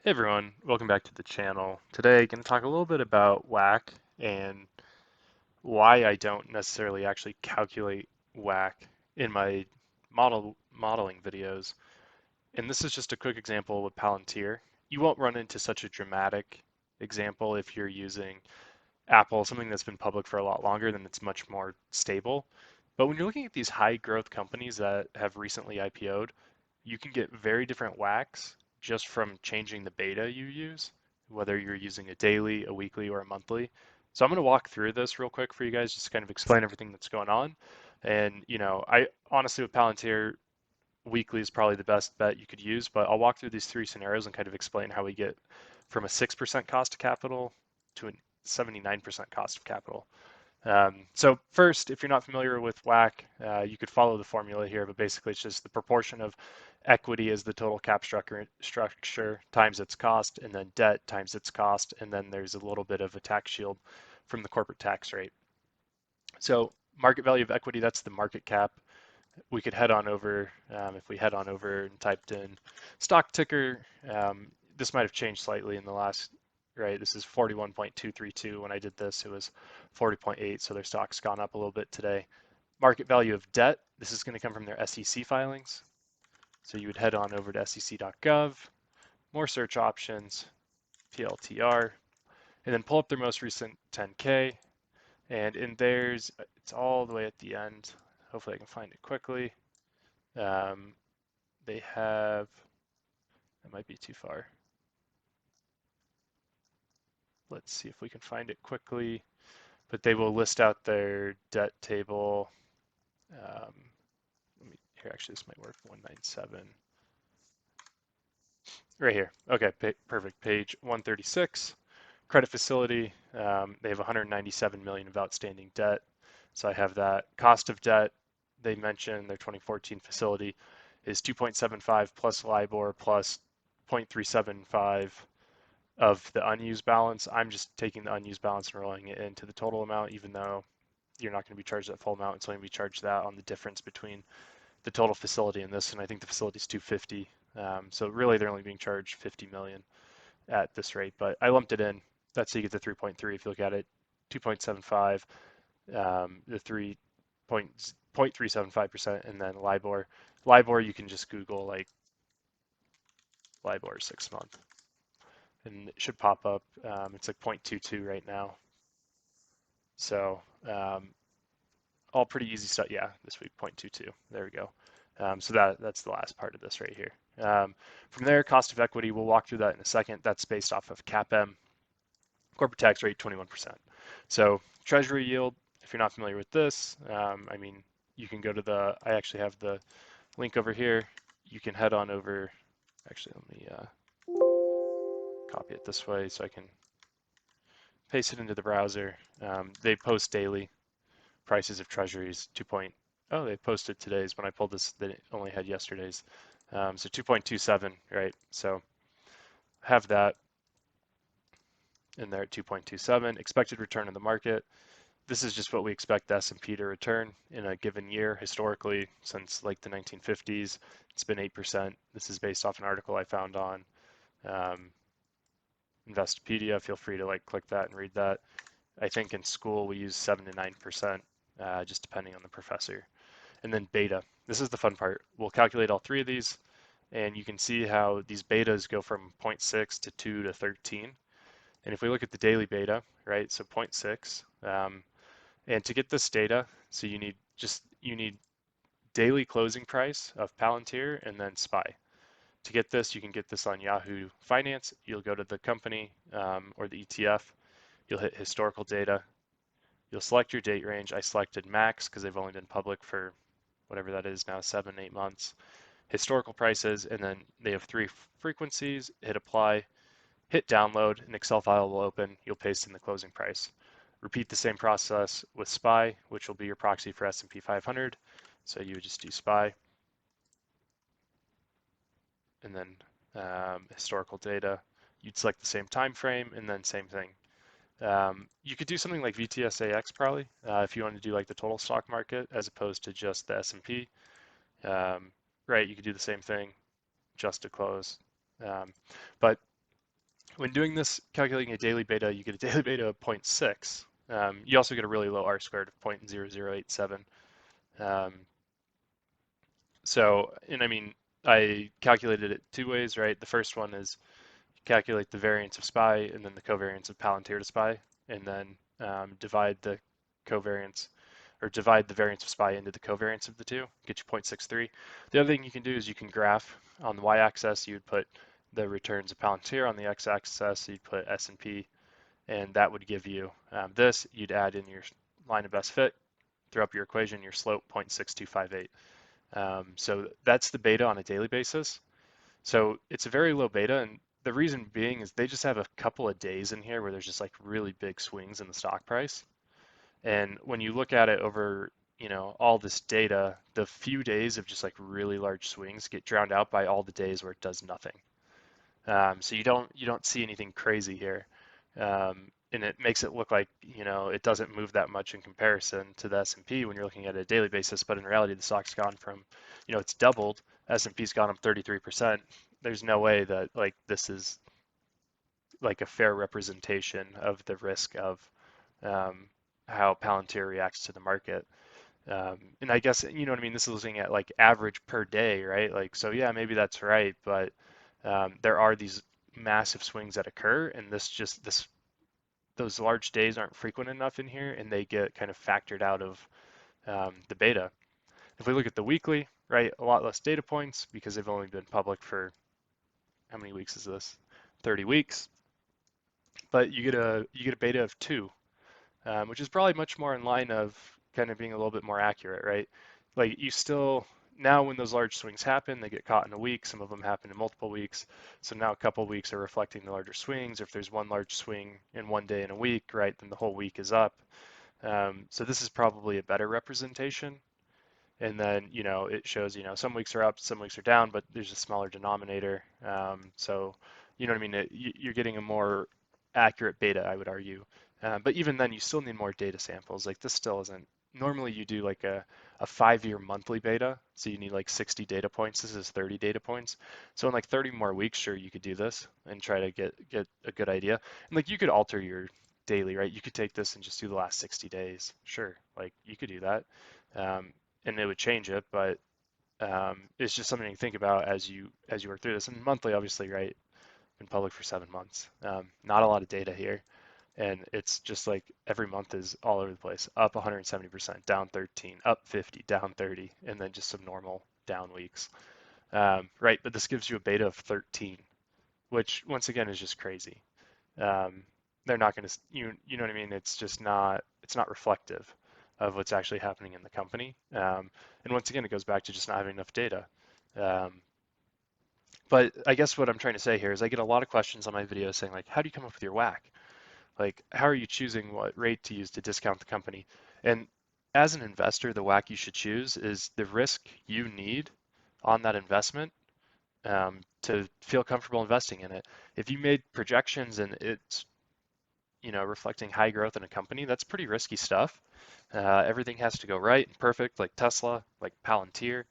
Hey everyone, welcome back to the channel. Today, I'm going to talk a little bit about WACC and why I don't necessarily actually calculate WACC in my modeling videos. And this is just a quick example with Palantir. You won't run into such a dramatic example if you're using Apple, something that's been public for a lot longer, then it's much more stable. But when you're looking at these high growth companies that have recently IPO'd, you can get very different WACCs just from changing the beta you use, whether you're using a daily, a weekly, or a monthly. So I'm going to walk through this real quick for you guys, just to kind of explain everything that's going on. And, I honestly, with Palantir, weekly is probably the best bet you could use, but I'll walk through these three scenarios and kind of explain how we get from a 6% cost of capital to a 79% cost of capital. So first, if you're not familiar with WACC, you could follow the formula here, but basically it's just the proportion of equity as the total cap structure times its cost, and then debt times its cost, and then there's a little bit of a tax shield from the corporate tax rate. So market value of equity, that's the market cap. We could head on over, if we head on over and typed in stock ticker, this might have changed slightly in the last, right? This is 41.232. When I did this, it was 40.8, so their stock's gone up a little bit today. Market value of debt, this is going to come from their SEC filings. So you would head on over to sec.gov, more search options, PLTR, and then pull up their most recent 10K. And in theirs, it's all the way at the end. Hopefully I can find it quickly. Um, they have, that might be too far. Let's see if we can find it quickly, but they will list out their debt table. Here, actually, this might work, 197. Right here. Okay, perfect. Page 136. Credit facility, they have 197 million of outstanding debt. So I have that. Cost of debt, they mentioned their 2014 facility is 2.75 plus LIBOR plus 0.375 of the unused balance. I'm just taking the unused balance and rolling it into the total amount, even though you're not going to be charged that full amount. It's only going to be charged that on the difference between the total facility and this. And I think the facility is 250. So really, they're only being charged 50 million at this rate. But I lumped it in. That's how you get the 3.3. If you look at it, 2.75, the 3.375%, and then LIBOR. LIBOR, you can just Google like LIBOR 6 month, and it should pop up. It's like 0.22 right now. So all pretty easy stuff. Yeah, this week 0.22. There we go. So that's the last part of this right here. From there, cost of equity, we'll walk through that in a second. That's based off of CAPM. Corporate tax rate, 21%. So treasury yield, if you're not familiar with this, I mean, you can go to the, I actually have the link over here. You can head on over, actually, let me copy it this way so I can paste it into the browser. They post daily prices of treasuries, oh, they posted today's. When I pulled this, they only had yesterday's. So 2.27, right? So have that in there at 2.27. Expected return on the market. This is just what we expect the S&P to return in a given year. Historically, since like the 1950s, it's been 8%. This is based off an article I found on Investopedia. Feel free to like click that and read that. I think in school we use 7 to 9%, just depending on the professor. And then beta. This is the fun part. We'll calculate all three of these, and you can see how these betas go from 0.6 to 2 to 13. And if we look at the daily beta, right, so 0.6, and to get this data, so you need daily closing price of Palantir and then SPY. To get this, you can get this on Yahoo Finance. You'll go to the company or the ETF. You'll hit historical data. You'll select your date range. I selected max because they've only been public for whatever that is now, 7, 8 months. Historical prices, and then they have 3 frequencies. Hit apply, hit download, an Excel file will open. You'll paste in the closing price. Repeat the same process with SPY, which will be your proxy for S&P 500. So you would just do SPY, and then historical data. You'd select the same time frame, and then same thing. You could do something like VTSAX probably if you want to do like the total stock market as opposed to just the S&P. Right, you could do the same thing just to close. But When doing this, calculating a daily beta, you get a daily beta of zero point 0.6. You also get a really low R squared of 0.0087. Um, and I mean, I calculated it two ways, right? The first one is calculate the variance of SPY and then the covariance of Palantir to SPY, and then divide the covariance or divide the variance of SPY into the covariance of the two, get you 0.63. The other thing you can do is you can graph on the y-axis, you would put the returns of Palantir, on the x-axis, you'd put S&P, and that would give you this. You'd add in your line of best fit, throw up your equation, your slope 0.6258. So that's the beta on a daily basis. So it's a very low beta, and the reason being is they just have a couple of days in here where there's just like really big swings in the stock price. And when you look at it over, all this data, the few days of just like really large swings get drowned out by all the days where it does nothing. So you don't see anything crazy here. And it makes it look like, it doesn't move that much in comparison to the S&P when you're looking at a daily basis, but in reality, the stock's gone from, it's doubled. S&P's gone up 33%. There's no way that like this is like a fair representation of the risk of um, how Palantir reacts to the market. And I guess, you know what I mean? This is looking at like average per day, right? Like, so yeah, maybe that's right, but there are these massive swings that occur, and those large days aren't frequent enough in here, and they get kind of factored out of the beta. If we look at the weekly, right, a lot less data points because they've only been public for how many weeks is this? 30 weeks, but you get a beta of 2, which is probably much more in line of kind of being a little bit more accurate, right? Like you still now when those large swings happen, they get caught in a week. Some of them happen in multiple weeks. So now a couple of weeks are reflecting the larger swings. If there's one large swing in one day in a week, right, then the whole week is up. So this is probably a better representation. And then, it shows, some weeks are up, some weeks are down, but there's a smaller denominator. So, you know what I mean? You're getting a more accurate beta, I would argue. But even then, you still need more data samples. Like this still isn't, normally you do like a 5-year monthly beta. So you need like 60 data points. This is 30 data points. So in like 30 more weeks, sure, you could do this and try to get a good idea. And like you could alter your daily, right? You could take this and just do the last 60 days. Sure, like you could do that. Um, and it would change it, but it's just something to think about as you work through this. And monthly, obviously, right? Been public for 7 months. Not a lot of data here, and it's just like every month is all over the place. Up 170%, down 13, up 50, down 30, and then just some normal down weeks. Right, but this gives you a beta of 13, which once again is just crazy. Um, they're not going to, you know what I mean? It's not reflective of what's actually happening in the company. And once again, it goes back to just not having enough data. Um, but I guess what I'm trying to say here is I get a lot of questions on my videos saying like, how do you come up with your WACC? Like, how are you choosing what rate to use to discount the company? And as an investor, the WACC you should choose is the risk you need on that investment to feel comfortable investing in it. If you made projections and it's reflecting high growth in a company, that's pretty risky stuff. Everything has to go right and perfect, like Tesla, like Palantir,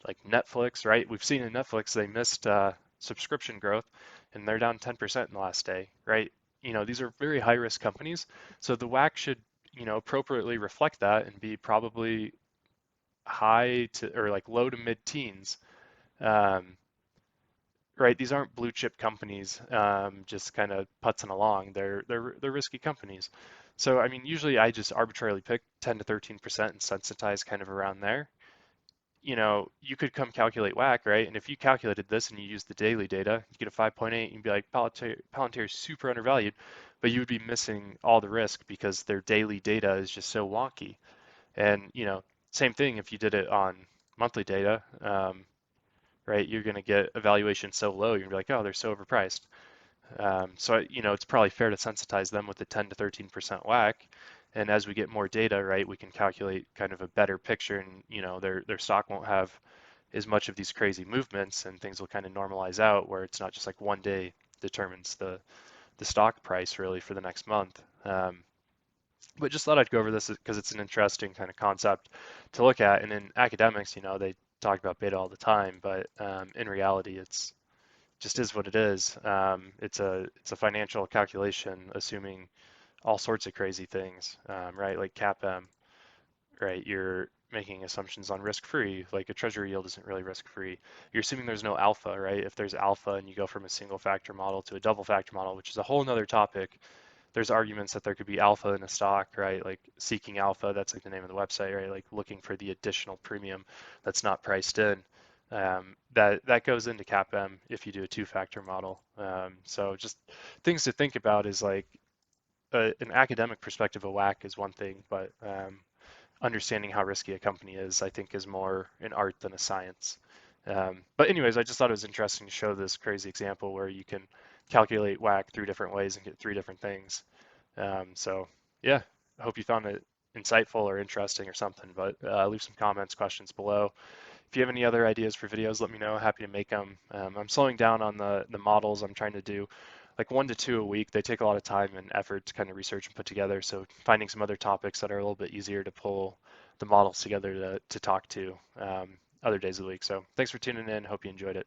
like Netflix, right? We've seen in Netflix they missed subscription growth and they're down 10% in the last day, right? These are very high risk companies. So the WACC should, appropriately reflect that and be probably high to or like low to mid teens. Um, right? These aren't blue chip companies just kind of putzing along. They're risky companies. So I mean, usually I just arbitrarily pick 10 to 13% and sensitize kind of around there. You could come calculate WACC, right? And if you calculated this and you use the daily data, you get a 5.8, you'd be like, Palantir is super undervalued, but you would be missing all the risk because their daily data is just so wonky. And, same thing if you did it on monthly data, right? You're going to get a valuation so low, you're going to be like, oh, they're so overpriced. So, it's probably fair to sensitize them with the 10 to 13% WACC. And as we get more data, right, we can calculate kind of a better picture and, their stock won't have as much of these crazy movements and things will kind of normalize out where it's not just like one day determines the stock price really for the next month. But just thought I'd go over this because it's an interesting kind of concept to look at. And in academics, they talk about beta all the time, but in reality, just is what it is. It's a financial calculation, assuming all sorts of crazy things, right? Like CAPM, right? You're making assumptions on risk-free, like a treasury yield isn't really risk-free. You're assuming there's no alpha, right? If there's alpha and you go from a single factor model to a double factor model, which is a whole nother topic, there's arguments that there could be alpha in a stock, right? Like seeking alpha, that's like the name of the website, right? Like looking for the additional premium that's not priced in. That goes into CAPM if you do a two-factor model. So just things to think about is like an academic perspective of WACC is one thing, but understanding how risky a company is, I think, is more an art than a science. But anyways, I just thought it was interesting to show this crazy example where you can calculate WACC three different ways and get three different things. So yeah, I hope you found it insightful or interesting or something, but leave some comments, questions below. If you have any other ideas for videos, let me know. Happy to make them. I'm slowing down on the models. I'm trying to do like 1 to 2 a week. They take a lot of time and effort to kind of research and put together. So finding some other topics that are a little bit easier to pull the models together to talk to other days of the week. So thanks for tuning in. Hope you enjoyed it.